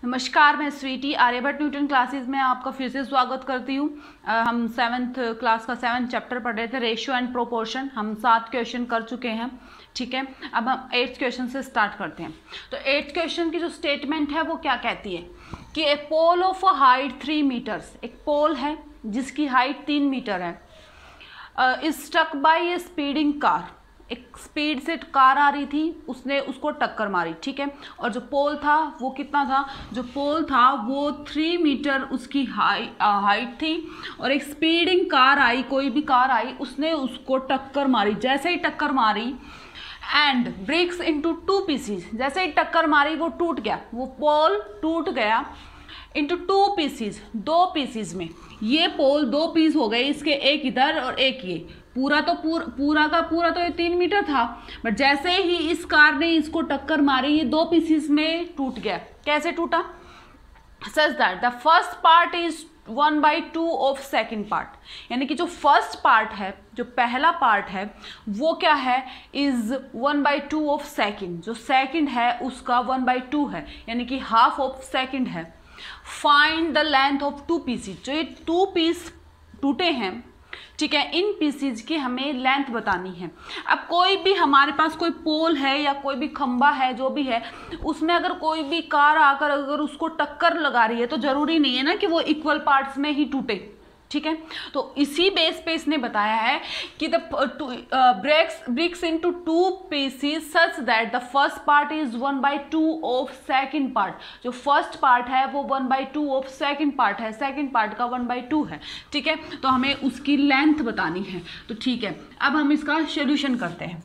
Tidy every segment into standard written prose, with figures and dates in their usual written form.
नमस्कार, मैं Sweety Aryabhata Newton classes में आपका फिर से स्वागत करती हूँ। हम 7th क्लास का 7th चैप्टर पढ़ रहे थे, रेशियो एंड प्रोपोर्शन। हम 7 क्वेश्चन कर चुके हैं, ठीक है। अब हम 8th क्वेश्चन से स्टार्ट करते हैं। तो 8th क्वेश्चन की जो स्टेटमेंट है वो क्या कहती है कि a pole of a height 3 meters, एक पोल है जिसकी हाइट 3 मीटर है, is stuck by a speeding car. एक स्पीड से कार आ रही थी, उसने उसको टक्कर मारी, ठीक है। और जो पोल था वो कितना था, जो पोल था वो 3 मीटर उसकी हाइट थी, और एक स्पीडिंग कार आई, कोई भी कार आई, उसने उसको टक्कर मारी। जैसे ही टक्कर मारी एंड ब्रेक्स इनटू 2 पीसीज, जैसे ही टक्कर मारी वो टूट गया, वो पोल टूट गया इंटू 2 पीसीज, 2 पीसीज में। ये पोल 2 पीस हो गए, इसके एक इधर और एक ये। पूरा का पूरा तो ये 3 मीटर था, बट जैसे ही इस कार ने इसको टक्कर मारी ये 2 पीसीज में टूट गया। कैसे टूटा? सच that the first part is 1/2 of second part, यानी कि जो फर्स्ट पार्ट है, जो पहला पार्ट है वो क्या है, इज 1/2 ऑफ सेकेंड। जो सेकेंड है उसका 1/2 है, यानी कि हाफ ऑफ सेकेंड है। Find the length of 2 pieces, जो ये 2 पीस टूटे हैं, ठीक है, इन पीसीज की हमें लेंथ बतानी है। अब कोई भी हमारे पास कोई पोल है या कोई भी खंबा है, जो भी है, उसमें अगर कोई भी कार आकर अगर उसको टक्कर लगा रही है तो जरूरी नहीं है ना कि वो इक्वल पार्ट्स में ही टूटे, ठीक है। तो इसी बेस पे इसने बताया है कि the breaks into 2 pieces such that the first part is 1/2 of second part. जो फर्स्ट पार्ट है वो 1/2 ऑफ सेकंड पार्ट है, सेकंड पार्ट का 1/2 है, ठीक है। तो हमें उसकी लेंथ बतानी है। तो ठीक है, अब हम इसका सोल्यूशन करते हैं।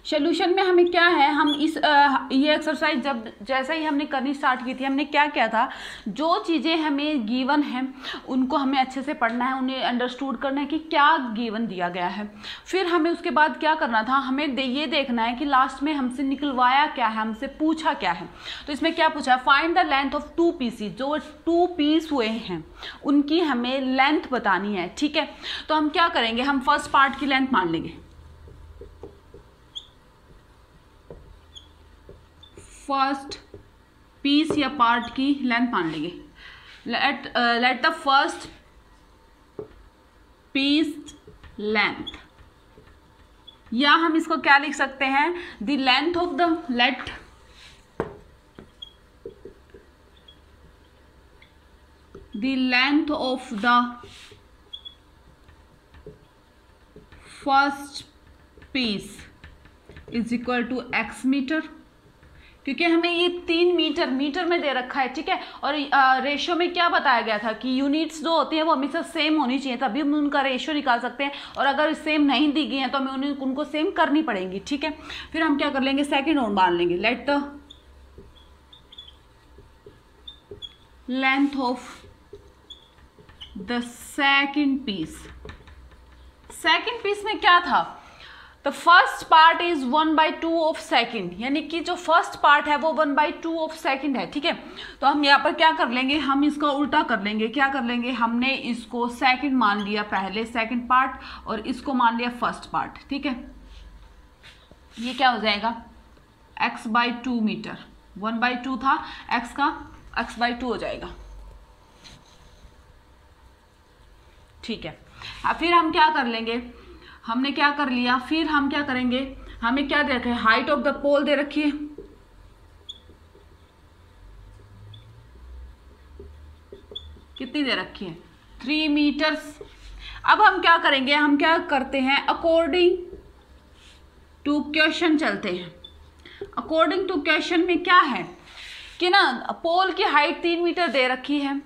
सोल्यूशन में हमें क्या है, हम इस ये एक्सरसाइज जैसे ही हमने करनी स्टार्ट की थी, हमने क्या किया था, जो चीज़ें हमें गिवन हैं उनको हमें अच्छे से पढ़ना है, उन्हें अंडरस्टूड करना है कि क्या गिवन दिया गया है। फिर हमें उसके बाद क्या करना था, हमें ये देखना है कि लास्ट में हमसे निकलवाया क्या है, हमसे पूछा क्या है। तो इसमें क्या पूछा, find the length of 2 pieces, जो 2 पीस हुए हैं उनकी हमें लेंथ बतानी है, ठीक है। तो हम क्या करेंगे, हम फर्स्ट पार्ट की लेंथ मान लेंगे। फर्स्ट पीस या पार्ट की लेंथ मान लेंगे। Let the first piece length, या हम इसको क्या लिख सकते हैं, the length of the first piece is equal to x metre, क्योंकि हमें ये 3 मीटर में दे रखा है, ठीक है। और रेशियो में क्या बताया गया था कि यूनिट्स जो होती हैं वो हमेशा सेम होनी चाहिए, तभी हम उनका रेशियो निकाल सकते हैं। और अगर सेम नहीं दी गई हैं तो हमें उनको सेम करनी पड़ेंगी, ठीक है। फिर हम क्या कर लेंगे, सेकंड और मान लेंगे। Let the length of the second piece में क्या था, the first part is 1/2 of second, यानी कि जो फर्स्ट पार्ट है वो 1/2 ऑफ सेकेंड है, ठीक है। तो हम यहाँ पर क्या कर लेंगे, हम इसका उल्टा कर लेंगे। क्या कर लेंगे, हमने इसको सेकेंड मान लिया पहले, सेकेंड पार्ट, और इसको मान लिया फर्स्ट पार्ट, ठीक है। ये क्या हो जाएगा, x/2 मीटर, 1/2 था x का, x/2 हो जाएगा, ठीक है। अब फिर हम क्या कर लेंगे, हमने क्या कर लिया, फिर हम क्या करेंगे, हमें क्या दे रखा है, हाइट ऑफ द पोल दे रखी है, कितनी दे रखी है, 3 मीटर्स। अब हम क्या करेंगे, हम क्या करते हैं, अकॉर्डिंग टू क्वेश्चन चलते हैं। अकॉर्डिंग टू क्वेश्चन में क्या है कि ना, पोल की हाइट 3 मीटर दे रखी है,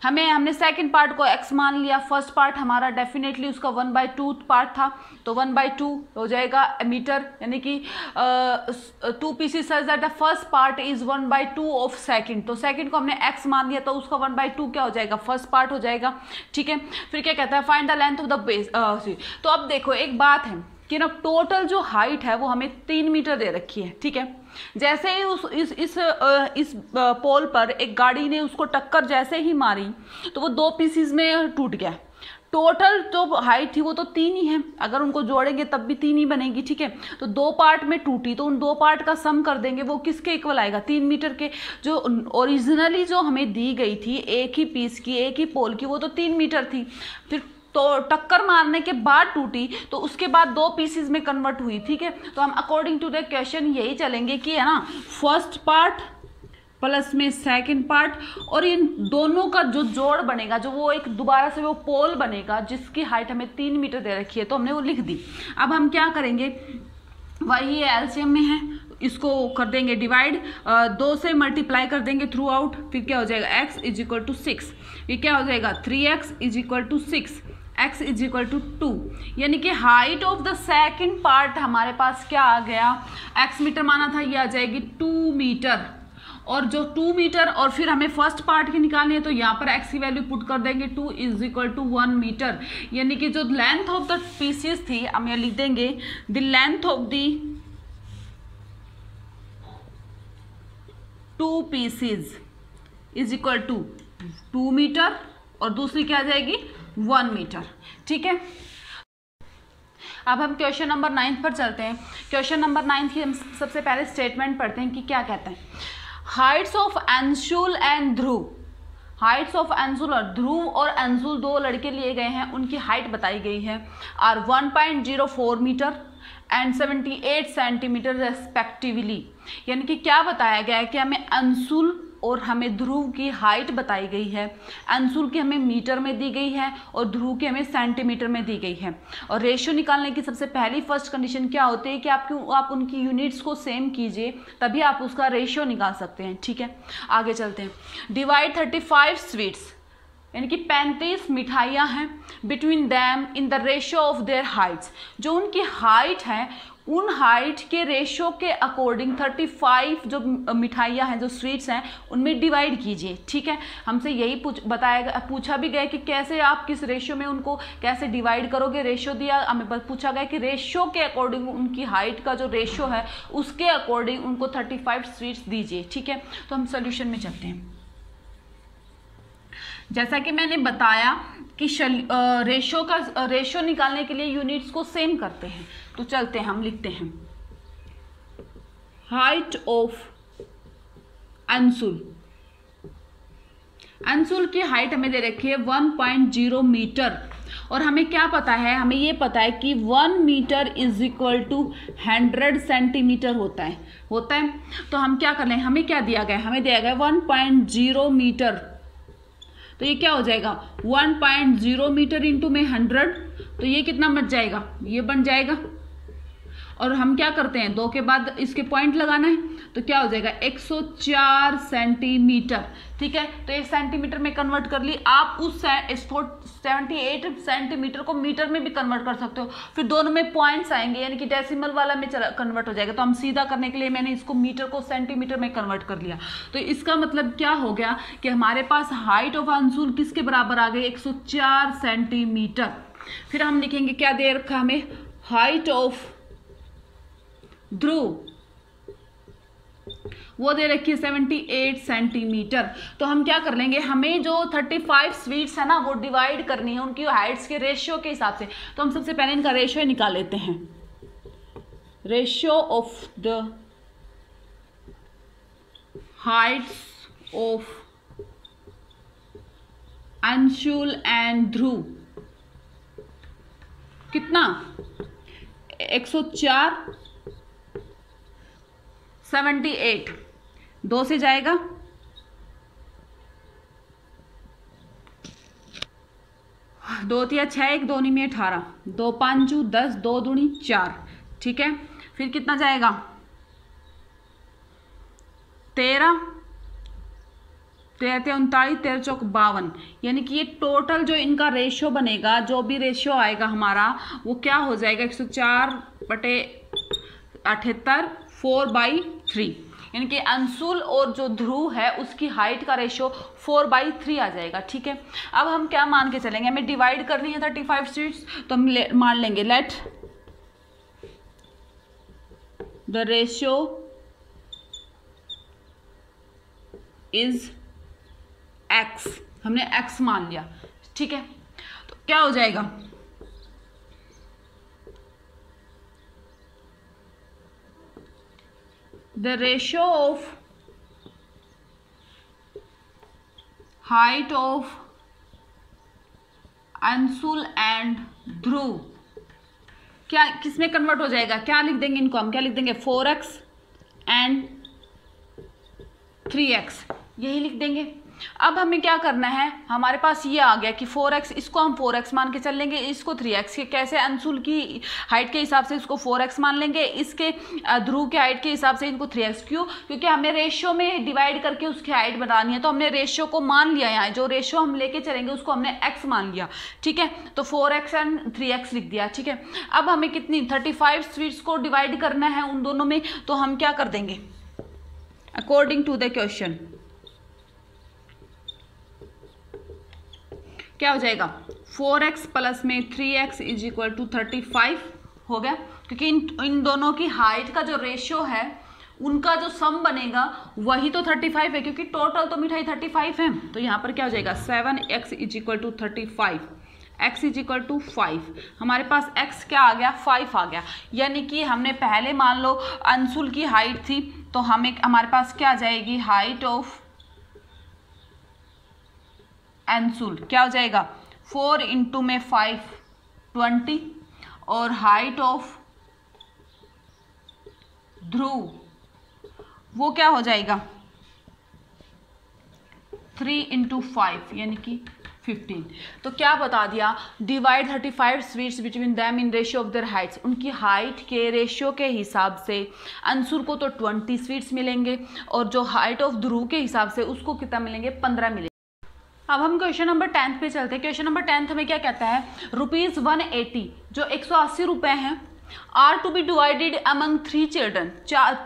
हमने सेकंड पार्ट को x मान लिया, फर्स्ट पार्ट हमारा डेफिनेटली उसका 1/2 पार्ट था, तो 1/2 हो जाएगा मीटर, यानी कि 2 pieces such that the first part is 1/2 of second. तो सेकंड को हमने x मान लिया, तो उसका 1/2 क्या हो जाएगा, फर्स्ट पार्ट हो जाएगा, ठीक है। फिर क्या कहता है, find the length of the base. तो अब देखो एक बात है कि ना, टोटल जो हाइट है वो हमें 3 मीटर दे रखी है, ठीक है। जैसे ही इस पोल पर एक गाड़ी ने उसको टक्कर जैसे ही मारी तो वो 2 पीसीज में टूट गया। टोटल जो हाइट थी वो तो 3 ही है, अगर उनको जोड़ेंगे तब भी 3 ही बनेगी, ठीक है। तो 2 पार्ट में टूटी तो उन 2 पार्ट का सम कर देंगे, वो किसके इक्वल आएगा, 3 मीटर के। जो ओरिजिनली जो हमें दी गई थी एक ही पीस की, एक ही पोल की, वो तो 3 मीटर थी। फिर तो टक्कर मारने के बाद टूटी तो उसके बाद 2 पीसेस में कन्वर्ट हुई, ठीक है। तो हम अकॉर्डिंग टू द क्वेश्चन यही चलेंगे कि है ना, फर्स्ट पार्ट प्लस में सेकंड पार्ट, और इन दोनों का जो जोड़ बनेगा, जो वो एक दोबारा से वो पोल बनेगा जिसकी हाइट हमें 3 मीटर दे रखी है, तो हमने वो लिख दी। अब हम क्या करेंगे, वही एलसीएम में है, इसको कर देंगे डिवाइड, 2 से मल्टीप्लाई कर देंगे थ्रू आउट, फिर क्या हो जाएगा x इज इक्वल टू 6, ये क्या हो जाएगा 3x is equal to 6, x is equal to 2, यानी कि height of the second part हमारे पास क्या आ गया, x मीटर माना था, ये आ जाएगी 2 मीटर, और जो 2 मीटर, और फिर हमें फर्स्ट पार्ट की निकालनी है तो यहाँ पर x की वैल्यू पुट कर देंगे 2 इज इक्वल टू 1 मीटर, यानी कि जो लेंथ ऑफ द पीसेस थी हम ये लिख देंगे, the length of the 2 pieces is equal to 2 metre, और दूसरी क्या आ जाएगी 1 मीटर, ठीक है। अब हम क्वेश्चन नंबर 9 पर चलते हैं। क्वेश्चन नंबर 9 की हम सबसे पहले स्टेटमेंट पढ़ते हैं कि क्या कहते हैं। Heights of Anshul and Dhruv, Heights of Anshul और ध्रुव और अंशुल 2 लड़के लिए गए हैं, उनकी हाइट बताई गई है are 1.04 metre and 78 centimetre respectively, यानी कि क्या बताया गया है कि हमें अंशुल और हमें ध्रुव की हाइट बताई गई है। अंशुल की हमें मीटर में दी गई है और ध्रुव की हमें सेंटीमीटर में दी गई है। और रेशियो निकालने की सबसे पहली फर्स्ट कंडीशन क्या होती है कि आप उनकी यूनिट्स को सेम कीजिए, तभी आप उसका रेशियो निकाल सकते हैं, ठीक है। आगे चलते हैं। डिवाइड 35 स्वीट्स, यानी कि 35 मिठाइयाँ हैं, between them in the ratio of their Heights, जो उनकी हाइट है उन हाइट के रेशियो के अकॉर्डिंग 35 जो मिठाइयाँ हैं, जो स्वीट्स हैं, उनमें डिवाइड कीजिए, ठीक है। हमसे यही पूछा भी गया कि कैसे आप किस रेशियो में उनको कैसे डिवाइड करोगे। रेशियो दिया, हमें पूछा गया कि रेशियो के अकॉर्डिंग उनकी हाइट का जो रेशियो है उसके अकॉर्डिंग उनको 35 स्वीट्स दीजिए, ठीक है। तो हम सोल्यूशन में चलते हैं। जैसा कि मैंने बताया कि रेशियो निकालने के लिए यूनिट्स को सेम करते हैं, तो चलते हैं, हम लिखते हैं हाइट ऑफ अंशुल, अंशुल की हाइट हमें दे रखी है 1.0 मीटर, और हमें क्या पता है, हमें ये पता है कि 1 metre is equal to 100 centimetre होता है। तो हम क्या कर लें, हमें क्या दिया गया, हमें दिया गया 1.0 मीटर, तो ये क्या हो जाएगा 1.0 मीटर इंटू में 100, तो ये कितना बन जाएगा, ये बन जाएगा। और हम क्या करते हैं, 2 के बाद इसके पॉइंट लगाना है, तो क्या हो जाएगा 104 सेंटीमीटर, ठीक है। तो ये सेंटीमीटर में कन्वर्ट कर ली। आप उस 78 सेंटीमीटर को मीटर में भी कन्वर्ट कर सकते हो, फिर दोनों में पॉइंट्स आएंगे, यानी कि डेसिमल वाला में कन्वर्ट हो जाएगा। तो हम सीधा करने के लिए मैंने इसको मीटर को सेंटीमीटर में कन्वर्ट कर लिया। तो इसका मतलब क्या हो गया कि हमारे पास हाइट ऑफ अंशुल किसके बराबर आ गई, 104 सेंटीमीटर। फिर हम लिखेंगे क्या दे रखा हमें, हाइट ऑफ ध्रुव, वो दे रखी है 78 सेंटीमीटर। तो हम क्या कर लेंगे, हमें जो 35 स्वीट्स है ना वो डिवाइड करनी है उनकी हाइट्स के रेशियो के हिसाब से। तो हम सबसे पहले इनका रेशियो निकाल लेते हैं। Ratio of the heights of Anshul and Dhruv, कितना 104 78, 2 से जाएगा, 2 तिया 6, 1 2 में 18, 2 5 10, 2 दूनी 4, ठीक है। फिर कितना जाएगा 13, 13 39, 13 चौक 52, यानी कि ये टोटल जो इनका रेशियो बनेगा, जो भी रेशियो आएगा हमारा, वो क्या हो जाएगा 104/78 4/3, यानी कि अंशुल और जो ध्रुव है उसकी हाइट का रेशियो 4/3 आ जाएगा, ठीक है। अब हम क्या मान के चलेंगे, हमें डिवाइड करनी है 35 स्वीट्स, तो हम मान लेंगे let the ratio is x, हमने x मान लिया, ठीक है। तो क्या हो जाएगा, the ratio of height of Anshul and Dhruv क्या किसमें कन्वर्ट हो जाएगा, क्या लिख देंगे इनको हम, क्या लिख देंगे 4x एंड 3x, यही लिख देंगे। अब हमें क्या करना है, हमारे पास ये आ गया कि 4x, इसको हम 4x मान के चल लेंगे, इसको 3x के कैसे, अंशुल की हाइट के हिसाब से इसको 4x मान लेंगे, इसके ध्रुव के हाइट के हिसाब से इनको 3x। क्यों, क्योंकि हमें रेशियो में डिवाइड करके उसकी हाइट बनानी है, तो हमने रेशियो को मान लिया, यहाँ जो रेशियो हम लेके चलेंगे उसको हमने x मान लिया, ठीक है। तो 4x एंड 3x लिख दिया, ठीक है। अब हमें कितनी 35 स्वीट्स को डिवाइड करना है उन दोनों में, तो हम क्या कर देंगे अकॉर्डिंग टू द क्वेश्चन, क्या हो जाएगा 4x प्लस में 3x इज इक्वल टू 35 हो गया, क्योंकि इन दोनों की हाइट का जो रेशियो है उनका जो सम बनेगा वही तो 35 है, क्योंकि टोटल तो मिठाई 35 है। तो यहाँ पर क्या हो जाएगा 7x is equal to 35, x is equal to 5, हमारे पास x क्या आ गया 5 आ गया। यानी कि हमने पहले मान लो अंशुल की हाइट थी, तो हमारे पास क्या आ जाएगी हाइट ऑफ अंशुल, क्या हो जाएगा 4 इंटू में 5 20, और हाइट ऑफ ध्रुव वो क्या हो जाएगा 3 इंटू 5 यानी कि 15। तो क्या बता दिया, divide 35 sweets between them in ratio of their Heights, उनकी हाइट के रेशियो के हिसाब से अंशुल को तो 20 स्वीट्स मिलेंगे, और जो हाइट ऑफ ध्रुव के हिसाब से उसको कितना मिलेंगे 15 मिलेंगे। अब हम क्वेश्चन नंबर 10 पे चलते हैं। क्वेश्चन नंबर 10 हमें क्या कहता है, ₹180 जो 180 रुपए हैं are to be divided among 3 children,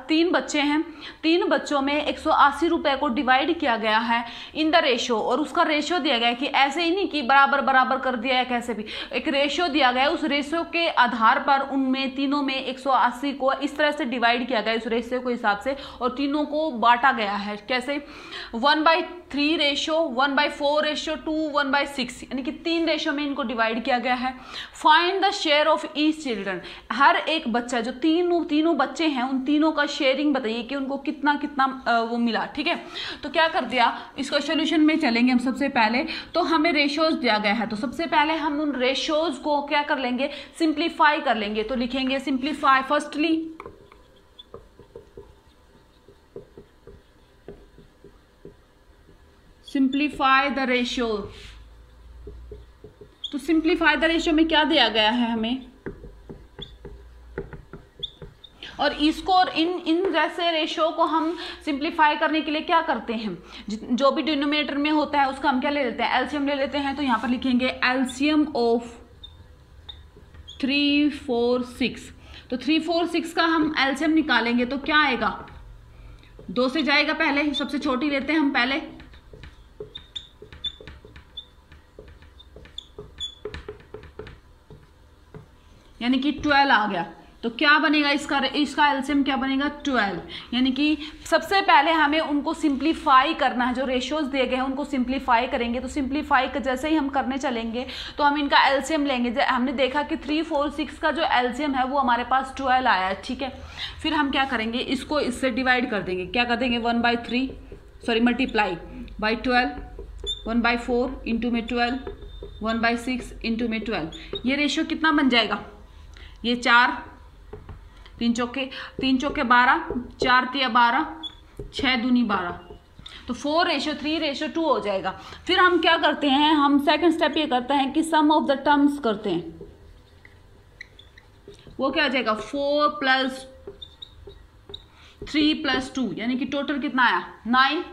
3 बच्चे हैं, 3 बच्चों में 180 रुपए को डिवाइड किया गया है इन द रेशियो, और उसका रेशियो दिया गया है कि ऐसे ही नहीं कि बराबर बराबर कर दिया है, कैसे भी एक रेशियो दिया गया है, उस रेशियो के आधार पर उनमें तीनों में 180 को इस तरह से डिवाइड किया गया है उस रेशियो के हिसाब से, और तीनों को बांटा गया है कैसे 1/3 रेशियो, 1/4 रेशियो 2, 1/6, यानी कि 3 रेशियो में इनको डिवाइड किया गया है। Find the share of each children, हर एक बच्चा जो तीनों बच्चे हैं उन तीनों का शेयरिंग बताइए कि उनको कितना कितना वो मिला, ठीक है। तो क्या कर दिया, इसको सोल्यूशन में चलेंगे हम। सबसे पहले तो हमें रेशियोज दिया गया है, तो सबसे पहले हम उन रेशियोज को क्या कर लेंगे सिंप्लीफाई कर लेंगे। तो लिखेंगे simplify, firstly simplify the ratio. तो सिंप्लीफाई द रेशियो में क्या दिया गया है हमें, और इसको और इन जैसे रेशियो को हम सिंप्लीफाई करने के लिए क्या करते हैं, जो भी डिनोमिनेटर में होता है उसका हम क्या ले लेते हैं एलसीएम ले लेते हैं। तो यहाँ पर लिखेंगे एलसीएम ऑफ 3, 4, 6। तो 3, 4, 6 का हम एलसीएम निकालेंगे तो क्या आएगा 2 से जाएगा, पहले सबसे छोटी लेते हैं हम पहले, यानी कि 12 आ गया। तो क्या बनेगा इसका एलसीएम क्या बनेगा 12, यानी कि सबसे पहले हमें उनको सिंप्लीफाई करना है, जो रेशियोज दिए गए हैं उनको सिंप्लीफाई करेंगे। तो सिंप्लीफाई जैसे ही हम करने चलेंगे तो हम इनका एलसीएम लेंगे। हमने देखा कि 3, 4, 6 का जो एलसीएम है वो हमारे पास 12 आया है, ठीक है। फिर हम क्या करेंगे, इसको इससे डिवाइड कर देंगे, क्या कर देंगे 1/3 सॉरी मल्टीप्लाई बाई 12, 1/4 इंटू में 12, 1/6 इंटू में 12। ये रेशियो कितना बन जाएगा, ये 4, 3 चौके 12, 4 तिया 12, 6 दूनी 12, तो 4:3:2 हो जाएगा। फिर हम क्या करते हैं, हम सेकंड स्टेप ये करते हैं कि सम ऑफ द टर्म्स करते हैं। वो क्या हो जाएगा 4 + 3 + 2, यानी कि टोटल कितना आया 9,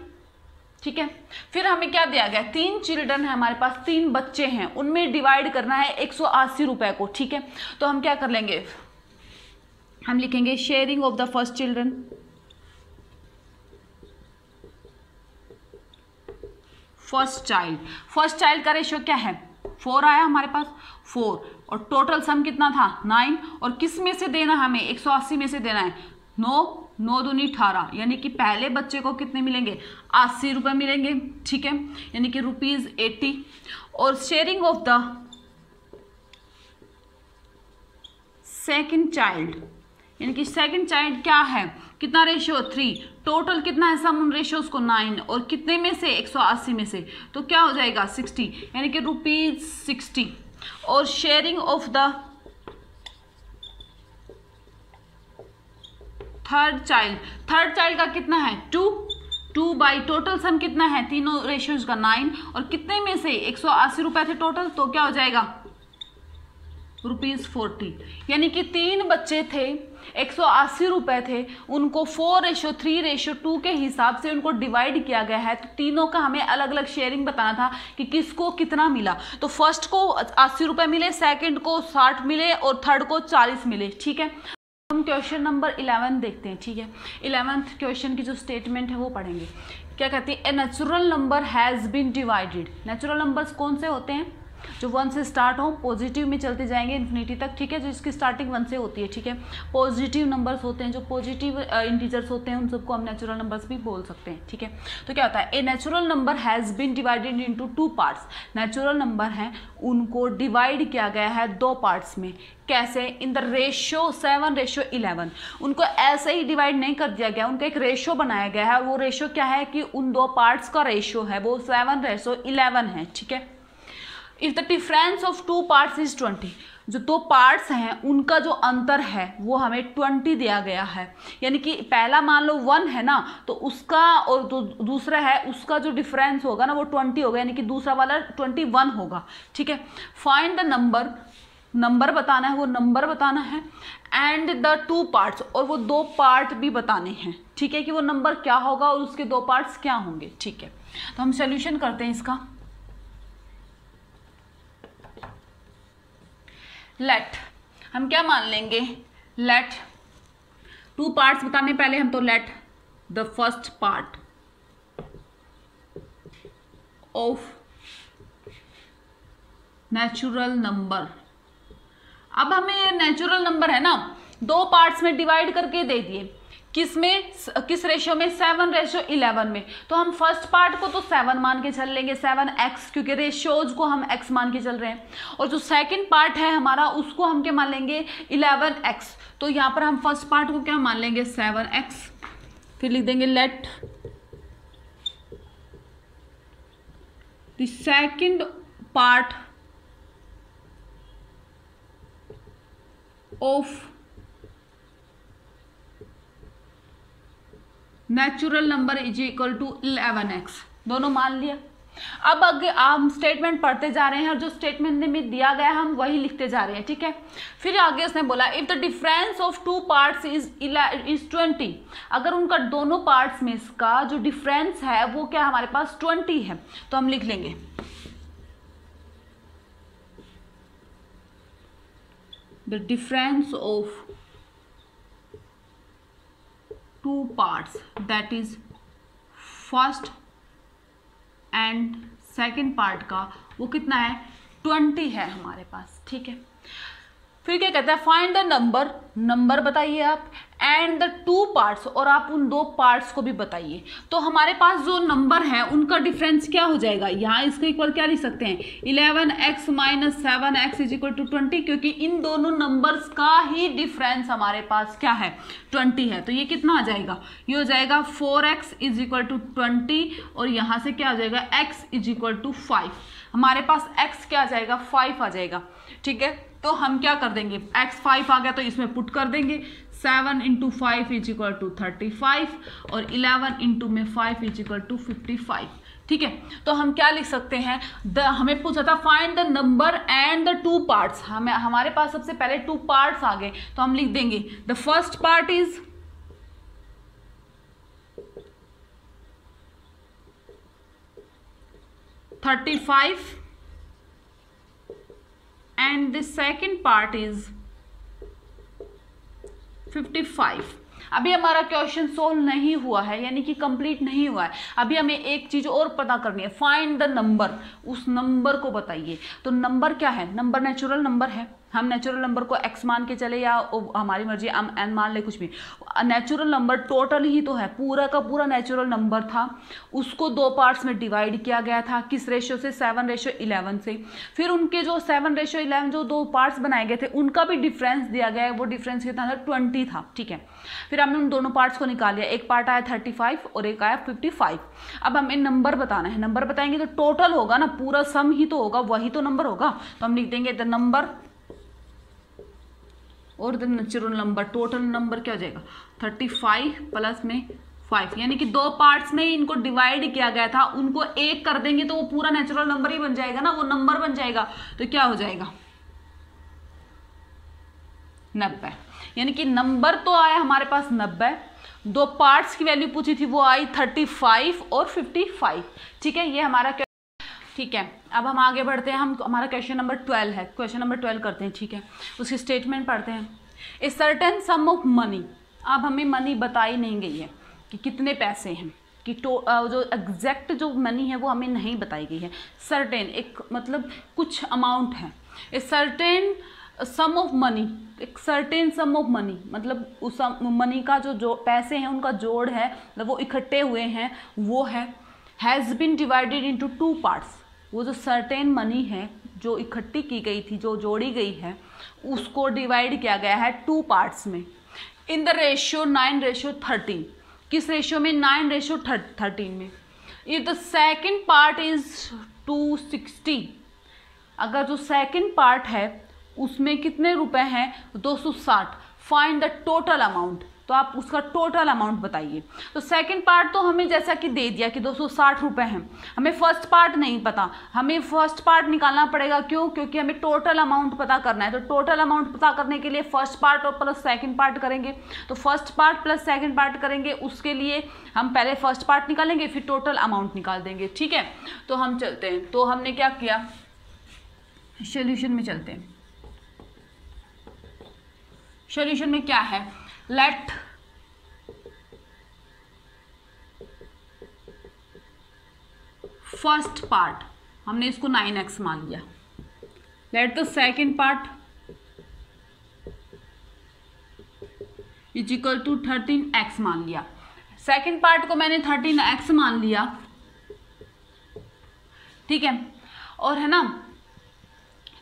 ठीक है। फिर हमें क्या दिया गया 3 चिल्ड्रन है हमारे पास, 3 बच्चे हैं, उनमें डिवाइड करना है 180 रुपए को, ठीक है। तो हम क्या कर लेंगे, हम लिखेंगे sharing of the first children, first child का रेशियो क्या है 4 आया हमारे पास 4, और टोटल सम कितना था 9, और किस में से देना हमें 180 में से देना है 9 दूनी 18, यानी कि पहले बच्चे को कितने मिलेंगे 80 रुपए मिलेंगे, ठीक है, यानी कि ₹80। और sharing of the second child, यानी कि सेकंड चाइल्ड क्या है, कितना रेशियो 3, टोटल कितना है सम रेशियोज को 9, और कितने में से 180 में से, तो क्या हो जाएगा 60, यानी कि ₹60। और sharing of the third child का कितना है 2 बाई टोटल सम कितना है तीनों रेशियोज का 9, और कितने में से 180 रुपए थे टोटल, तो क्या हो जाएगा ₹40, यानी कि 3 बच्चे थे, 180 रुपए थे, उनको 4:3:2 के हिसाब से उनको डिवाइड किया गया है। तो तीनों का हमें अलग अलग शेयरिंग बताना था कि किसको कितना मिला। तो फर्स्ट को 80 रुपए मिले, सेकंड को 60 मिले, और थर्ड को 40 मिले। ठीक है, हम क्वेश्चन नंबर 11 देखते हैं। ठीक है, 11th क्वेश्चन की जो स्टेटमेंट है वो पढ़ेंगे। क्या कहती है, a natural number has been divided. Natural numbers कौन से होते हैं, जो 1 से स्टार्ट हो, पॉजिटिव में चलते जाएंगे इन्फिनिटी तक। ठीक है, जो इसकी स्टार्टिंग 1 से होती है। ठीक है, पॉजिटिव नंबर्स होते हैं, जो पॉजिटिव इंटीजर्स होते हैं, उन सबको हम नेचुरल नंबर्स भी बोल सकते हैं। ठीक है, तो क्या होता है, a natural number has been divided into 2 parts. Natural number हैं, उनको डिवाइड किया गया है 2 पार्ट्स में। कैसे, इन द रेशियो 7:11। उनको ऐसे ही डिवाइड नहीं कर दिया गया, उनका एक रेशियो बनाया गया है। वो रेशियो क्या है कि उन 2 पार्ट्स का रेशियो है वो 7:11 है। ठीक है, if the difference of 2 parts is 20, जो 2 पार्ट्स हैं उनका जो अंतर है वो हमें 20 दिया गया है। यानी कि पहला मान लो 1 है ना, तो उसका और दूसरा है उसका जो डिफरेंस होगा ना वो 20 होगा, यानी कि दूसरा वाला 21 होगा। ठीक है, फाइंड द नंबर बताना है, वो नंबर बताना है, एंड द 2 पार्ट्स, और वो 2 पार्ट भी बताने हैं। ठीक है, कि वो नंबर क्या होगा और उसके 2 पार्ट्स क्या होंगे। ठीक है, तो हम सोल्यूशन करते हैं इसका। लेट, हम क्या मान लेंगे, लेट 2 पार्ट्स बताने पहले हम, तो late the first part of natural number. अब हमें ये नेचुरल नंबर है ना 2 पार्ट्स में डिवाइड करके दे दिए, किस रेशियो में, 7:11 में। तो हम फर्स्ट पार्ट को तो 7 मान के चल लेंगे, 7x, क्योंकि रेशियोज को हम x मान के चल रहे हैं। और जो सेकंड पार्ट है हमारा उसको हम क्या मान लेंगे 11x। तो यहाँ पर हम फर्स्ट पार्ट को क्या मान लेंगे 7x, फिर लिख देंगे let the second part of natural number is equal to 11x। दोनों मान लिया। अब आगे हम स्टेटमेंट पढ़ते जा रहे हैं, और जो स्टेटमेंट में दिया गया हम वही लिखते जा रहे हैं। ठीक है, फिर आगे उसने बोला if the difference of 2 parts is 20। अगर उनका दोनों पार्ट्स में इसका जो डिफरेंस है वो क्या हमारे पास 20 है, तो हम लिख लेंगे the difference of 2 parts, that is first and second part का वो कितना है 20 है हमारे पास। ठीक है, फिर क्या कहता है, फाइंड द नंबर बताइए आप, एंड द 2 पार्ट्स, और आप उन 2 पार्ट्स को भी बताइए। तो हमारे पास जो नंबर है उनका डिफरेंस क्या हो जाएगा, यहाँ इसका इक्वल क्या लिख सकते हैं 11x - 7x = 20, क्योंकि इन दोनों नंबर्स का ही डिफरेंस हमारे पास क्या है 20 है। तो ये कितना आ जाएगा, ये हो जाएगा 4x = 20, और यहाँ से क्या आ जाएगा x = 5। हमारे पास x क्या आ जाएगा 5 आ जाएगा। ठीक है, तो हम क्या कर देंगे, x 5 आ गया तो इसमें पुट कर देंगे, 7 × 5 = 35, और 11 × 5 = 55। ठीक है, तो हम क्या लिख सकते हैं, हमें पूछा था find the number and the 2 parts. हमारे पास सबसे पहले 2 पार्ट्स आ गए, तो हम लिख देंगे the first part is 35 and the second part is 55। अभी हमारा क्वेश्चन सोल्व नहीं हुआ है, यानी कि कंप्लीट नहीं हुआ है। अभी हमें एक चीज और पता करनी है, फाइंड द नंबर, उस नंबर को बताइए। तो नंबर क्या है, नंबर नेचुरल नंबर है हम नेचुरल नंबर को x मान के चले या हमारी मर्जी हम n मान ले, कुछ भी, नेचुरल नंबर टोटल ही तो है, पूरा का पूरा नेचुरल नंबर था, उसको दो पार्ट्स में डिवाइड किया गया था। किस रेशियो से? 7:11 से। फिर उनके जो 7:11 जो दो पार्ट्स बनाए गए थे उनका भी डिफरेंस दिया गया है, वो डिफरेंस कितना था? 20 था। ठीक है, फिर हमने उन दोनों पार्ट्स को निकाल लिया, एक पार्ट आया 35 और एक आया 55। अब हमें नंबर बताना है, नंबर बताएंगे तो टोटल होगा ना, पूरा सम ही तो होगा, वही तो नंबर होगा। तो हम लिख देंगे द नंबर और the natural number, total number क्या हो जाएगा? 35 प्लस में 5, यानी कि दो पार्ट्स में इनको डिवाइड किया गया था, उनको एक कर देंगे तो वो पूरा नेचुरल नंबर ही बन जाएगा ना, वो नंबर बन जाएगा। तो क्या हो जाएगा? 90। यानी कि नंबर तो आया हमारे पास 90, दो पार्ट्स की वैल्यू पूछी थी वो आई 35 और 55। ठीक है, ये हमारा, ठीक है। अब हम आगे बढ़ते हैं, हम हमारा क्वेश्चन नंबर 12 है, क्वेश्चन नंबर 12 करते हैं। ठीक है, उसकी स्टेटमेंट पढ़ते हैं। A certain some of money, अब हमें मनी बताई नहीं गई है कि कितने पैसे हैं, कि जो एग्जैक्ट जो मनी है वो हमें नहीं बताई गई है। सर्टेन एक मतलब कुछ अमाउंट है। A certain some of money, एक सर्टेन सम ऑफ मनी मतलब उस मनी का जो पैसे हैं उनका जोड़ है, मतलब वो इकट्ठे हुए हैं, वो है has been divided into 2 parts. वो जो सर्टेन मनी है जो इकट्ठी की गई थी, जो जोड़ी गई है, उसको डिवाइड किया गया है 2 पार्ट्स में, इन द रेशियो 9:13। किस रेशियो में? 9:13 में। If the second part is 260, अगर जो सेकेंड पार्ट है उसमें कितने रुपए हैं? 260। फाइंड द टोटल अमाउंट, तो आप उसका टोटल अमाउंट बताइए। तो सेकंड पार्ट तो हमें जैसा कि दे दिया कि 260 रुपए हैं, हमें फर्स्ट पार्ट नहीं पता, हमें फर्स्ट पार्ट निकालना पड़ेगा। क्यों? क्योंकि हमें टोटल अमाउंट पता करना है। तो टोटल अमाउंट पता करने के लिए फर्स्ट पार्ट और प्लस सेकंड पार्ट करेंगे। तो first part plus second part करेंगे, उसके लिए हम पहले फर्स्ट पार्ट निकालेंगे, फिर टोटल अमाउंट निकाल देंगे। ठीक है, तो हम चलते हैं। तो हमने क्या किया, सॉल्यूशन में चलते हैं। सॉल्यूशन में क्या है? लेट फर्स्ट पार्ट, हमने इसको 9x मान लिया। Let the second part is equal to 13x मान लिया। सेकेंड पार्ट को मैंने 13x मान लिया। ठीक है, और है ना,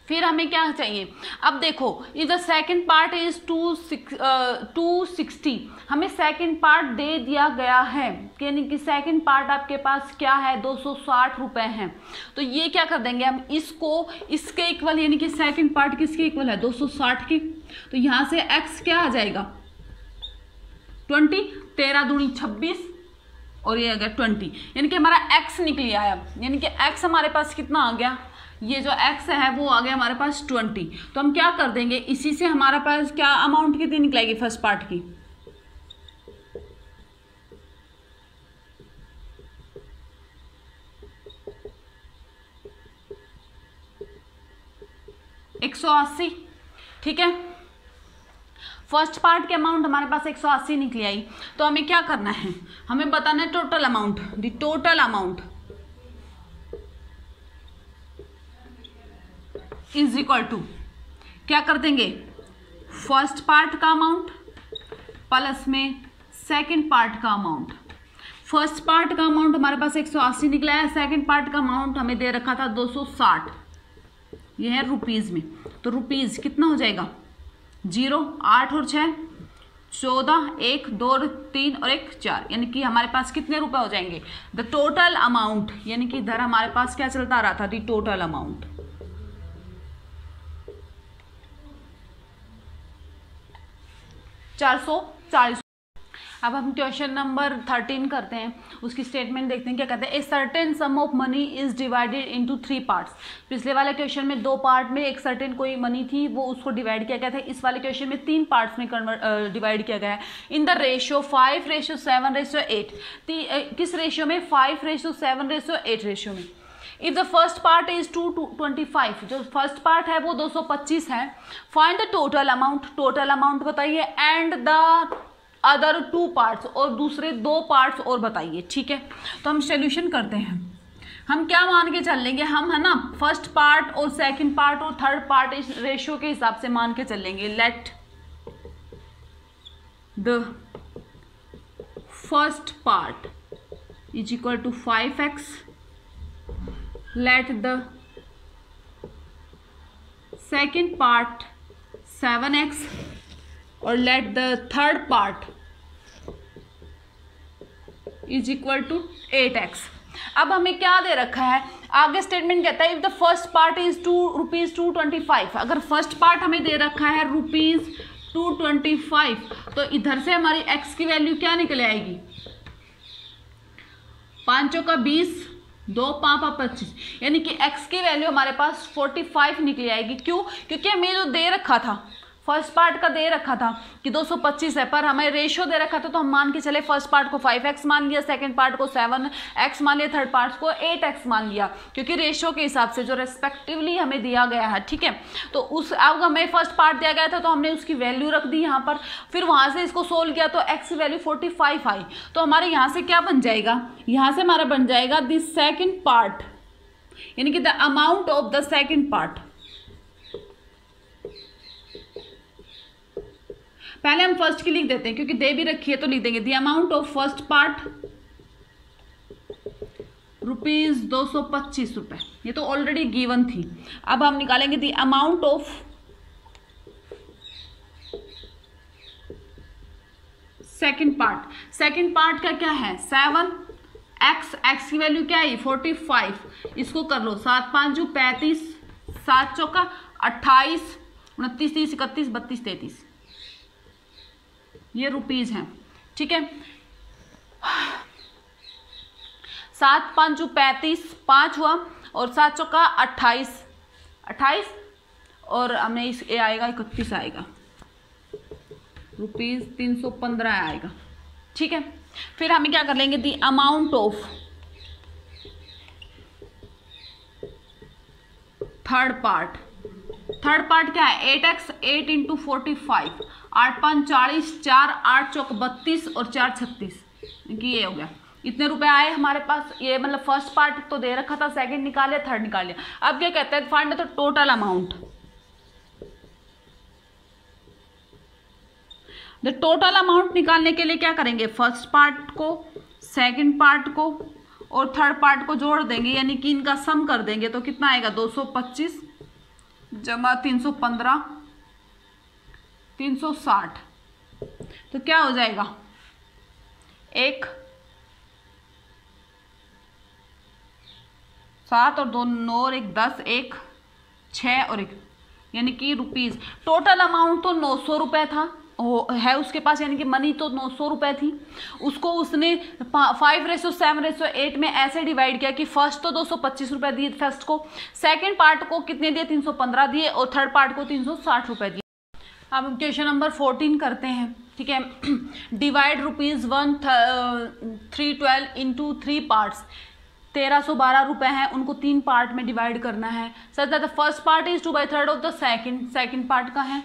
फिर हमें क्या चाहिए? अब देखो, if the second part is 260, हमें सेकेंड पार्ट दे दिया गया है, यानी कि सेकेंड पार्ट आपके पास क्या है? 260 रुपए हैं। तो ये क्या कर देंगे हम, इसको इसके इक्वल, यानी कि सेकेंड पार्ट किसके इक्वल है? 260 के। तो यहाँ से x क्या आ जाएगा? 20, 13 दूनी 26 और ये आ गया 20, यानी कि हमारा x निकल आया। यानी कि x हमारे पास कितना आ गया? ये जो x है वो आ गया हमारे पास 20। तो हम क्या कर देंगे, इसी से हमारे पास क्या अमाउंट कितनी निकलेगी फर्स्ट पार्ट की? $180। ठीक है, फर्स्ट पार्ट के अमाउंट हमारे पास 180 निकली आई। तो हमें क्या करना है, हमें बताना है total amount. The total amount is equal to, क्या कर देंगे, फर्स्ट पार्ट का अमाउंट प्लस में सेकंड पार्ट का अमाउंट। फर्स्ट पार्ट का अमाउंट हमारे पास 180 निकला है, सेकंड पार्ट का अमाउंट हमें दे रखा था 260, ये है रुपीज़ में। तो रुपीज़ कितना हो जाएगा? 0, 8 और 6 14, 1 2 3 और 1 4, यानी कि हमारे पास कितने रुपए हो जाएंगे? द टोटल अमाउंट, यानी कि इधर हमारे पास क्या चलता रहा था? The total amount 440। अब हम क्वेश्चन नंबर 13 करते हैं, उसकी स्टेटमेंट देखते हैं क्या कहते हैं। A certain some of money is divided into 3 parts. पिछले वाले क्वेश्चन में 2 पार्ट में एक सर्टेन कोई मनी थी, वो उसको डिवाइड किया गया था। इस वाले क्वेश्चन में 3 पार्ट्स में डिवाइड किया गया है इन द रेशियो 5:7:8। किस रेशियो में? 5:7:8 रेशियो में। If the first part is 225, जो फर्स्ट पार्ट है वो 225 है। Find the total amount, total amount बताइए, एंड द अदर 2 पार्ट्स, और दूसरे 2 पार्ट्स और बताइए। ठीक है, तो हम सॉल्यूशन करते हैं। हम क्या मान के चल लेंगे, हम है ना फर्स्ट पार्ट और सेकंड पार्ट और थर्ड पार्ट इस रेशियो के हिसाब से मान के चलेंगे। Let the first part is equal to 5x, let the second part 7x और let the third part is equal to 8x। अब हमें क्या दे रखा है, आगे स्टेटमेंट कहता है if the first part is ₹225। अगर फर्स्ट पार्ट हमें दे रखा है ₹225, तो इधर से हमारी x की वैल्यू क्या निकल आएगी, 5 चौका 20, 2 5 25, यानी कि x की वैल्यू हमारे पास 45 निकल आएगी। क्यों, क्योंकि हमें जो दे रखा था फर्स्ट पार्ट का दे रखा था कि 225 है, पर हमें रेशियो दे रखा था तो हम मान के चले फर्स्ट पार्ट को 5x मान लिया, सेकंड पार्ट को 7x मान लिया, थर्ड पार्ट को 8x मान लिया, क्योंकि रेशियो के हिसाब से जो रेस्पेक्टिवली हमें दिया गया है। ठीक है, तो उस अब हमें फर्स्ट पार्ट दिया गया था तो हमने उसकी वैल्यू रख दी यहाँ पर, फिर वहाँ से इसको सोल्व किया तो x की वैल्यू 45 आई। तो हमारे यहाँ से क्या बन जाएगा, यहाँ से हमारा बन जाएगा द सेकेंड पार्ट, यानी कि the amount of the second part. पहले हम फर्स्ट की लिख देते हैं क्योंकि दे भी रखी है तो लिख देंगे the amount of first part ₹225, ये तो ऑलरेडी गिवन थी। अब हम निकालेंगे the amount of second part. Second part का क्या है 7x, x की वैल्यू क्या है 45, इसको कर लो 7 5 35, 7 चौका 28, 29 30 31 32 33, ये रुपीज हैं। ठीक है, 7 5 35, 5 हुआ और 7 चौका 28 और हमें इस ए आएगा 31 आएगा, ₹315 आएगा। ठीक है, फिर हमें क्या कर लेंगे the amount of third part. Third part क्या है 8x, 8 × 45, 8 5 40, 4 8 चौक 32 और 4 36, ये हो गया। इतने रुपए आए हमारे पास, ये मतलब फर्स्ट पार्ट तो दे रखा था, सेकंड निकाल लिया, थर्ड निकाल लिया। अब क्या कहते हैं find the total amount. The total amount निकालने के लिए क्या करेंगे, फर्स्ट पार्ट को, सेकंड पार्ट को और थर्ड पार्ट को जोड़ देंगे, यानी कि इनका सम कर देंगे तो कितना आएगा 225 जमा 315 360, तो क्या हो जाएगा 1 7 और 2 9 और 1 10, 1 6 और 1, यानी कि रुपीज। टोटल अमाउंट तो 900 रुपये था है उसके पास, यानी कि मनी तो 900 रुपये थी, उसको उसने 5:7:8 में ऐसे डिवाइड किया कि फर्स्ट तो 225 रुपये दिए फर्स्ट को, सेकंड पार्ट को कितने दिए 315 दिए और थर्ड पार्ट को 360 रुपये दिए। अब हम क्वेश्चन नंबर 14 करते हैं। ठीक है, डिवाइड ₹1312 इंटू 3 पार्ट्स। 1312 रुपये हैं, उनको 3 पार्ट में डिवाइड करना है। सच that the first part is 2/3 of the second part का है,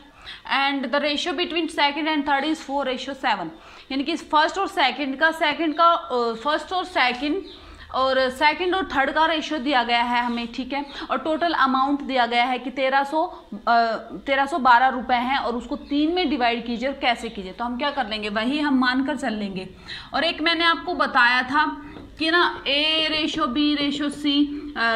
and the ratio between second and third is 4:7, यानी कि फर्स्ट और सेकंड का फर्स्ट और सेकंड और थर्ड का रेशियो दिया गया है हमें। ठीक है, और टोटल अमाउंट दिया गया है कि 1312 रुपये हैं और उसको 3 में डिवाइड कीजिए और कैसे कीजिए, तो हम क्या कर लेंगे वही हम मानकर चल लेंगे। और एक मैंने आपको बताया था कि ना A:B:C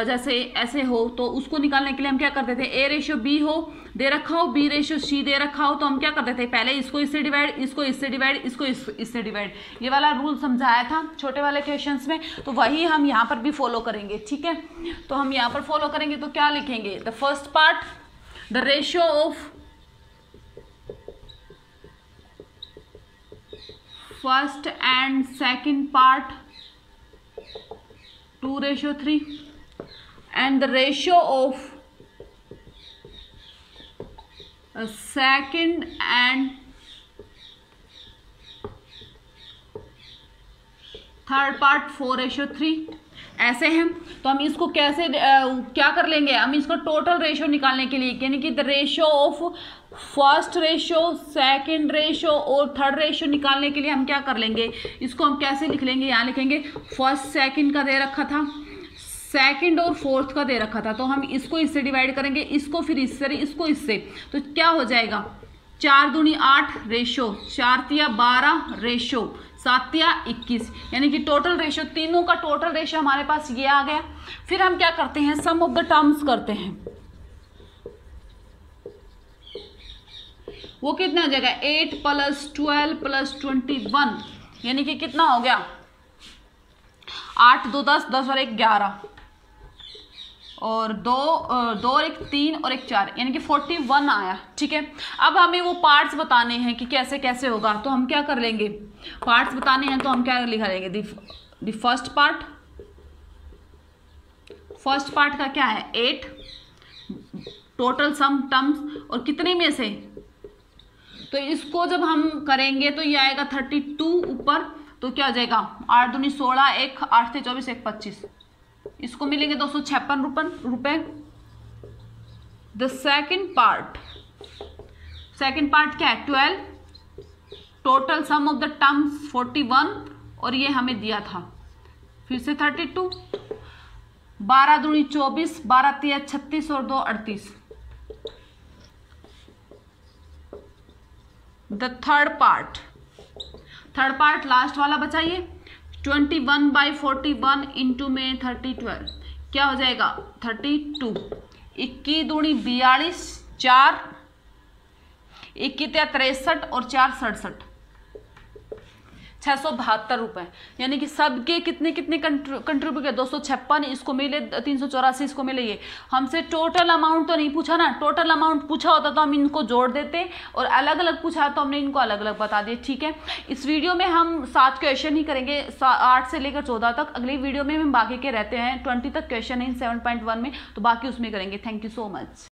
जैसे ऐसे हो तो उसको निकालने के लिए हम क्या करते थे, A:B हो दे रखा हो, B:C दे रखा हो, तो हम क्या करते थे पहले इसको इससे डिवाइड, इसको इससे डिवाइड, इसको इससे डिवाइड, ये वाला रूल समझाया था छोटे वाले क्वेश्चंस में, तो वही हम यहाँ पर भी फॉलो करेंगे। ठीक है, तो हम यहाँ पर फॉलो करेंगे तो क्या लिखेंगे, the first part the ratio of first and second part 2:3 and the ratio of second and third part 4:3 ऐसे हैं। तो हम इसको कैसे क्या कर लेंगे, हम इसको टोटल रेशियो निकालने के लिए, यानी कि the ratio of first ratio, second ratio और थर्ड रेशियो निकालने के लिए हम क्या कर लेंगे, इसको हम कैसे लिख लेंगे, यहाँ लिखेंगे फर्स्ट सेकंड का दे रखा था, सेकंड और फोर्थ का दे रखा था, तो हम इसको इससे डिवाइड करेंगे, इसको फिर इससे, इसको इससे, तो क्या हो जाएगा 4 दूनी 8 रेशो 4 तिया 12 रेशो 7 तिया 21, यानी कि टोटल रेशो, तीनों का टोटल रेशो हमारे पास ये आ गया। फिर हम क्या करते हैं, सम ऑफ द टर्म्स करते हैं। वो कितना हो जाएगा 8 + 12 + 21, यानी कि कितना हो गया 8 2 10 10 और 1 11 और 2 और 1 3 और 1 4, यानी कि 41 आया। ठीक है, अब हमें वो पार्ट्स बताने हैं कि कैसे कैसे होगा, तो हम क्या कर लेंगे, पार्ट्स बताने हैं तो हम क्या लिखा लेंगे, द फर्स्ट पार्ट का क्या है 8 टोटल सम टर्म्स और कितने में से, तो इसको जब हम करेंगे तो ये आएगा 32 ऊपर, तो क्या हो जाएगा 8 दूनी 16 1 8 से 24 1 25, इसको मिलेंगे 256 रुपए। द सेकंड पार्ट क्या है 12 total sum of the terms 41 और ये हमें दिया था, फिर से 32 12 दूनी 24 12 तिया 36 और 2 38। द थर्ड पार्ट लास्ट वाला बचाइए 21/41 इंटू में 30 12, क्या हो जाएगा 32 21 दूनी 42 4 21 तिया 63 और 4 67 672 रुपए, यानी कि सबके कितने कितने कंट्रीब्यूट 256 इसको मिले 384 इसको मिले। ये हमसे टोटल अमाउंट तो नहीं पूछा ना, टोटल अमाउंट पूछा होता तो हम इनको जोड़ देते और अलग अलग पूछा तो हमने इनको अलग अलग बता दिए। ठीक है, इस वीडियो में हम 7 क्वेश्चन ही करेंगे 8 से लेकर 14 तक, अगली वीडियो में हम बाकी के रहते हैं 20 तक क्वेश्चन है 7.1 में, तो बाकी उसमें करेंगे। Thank you so much.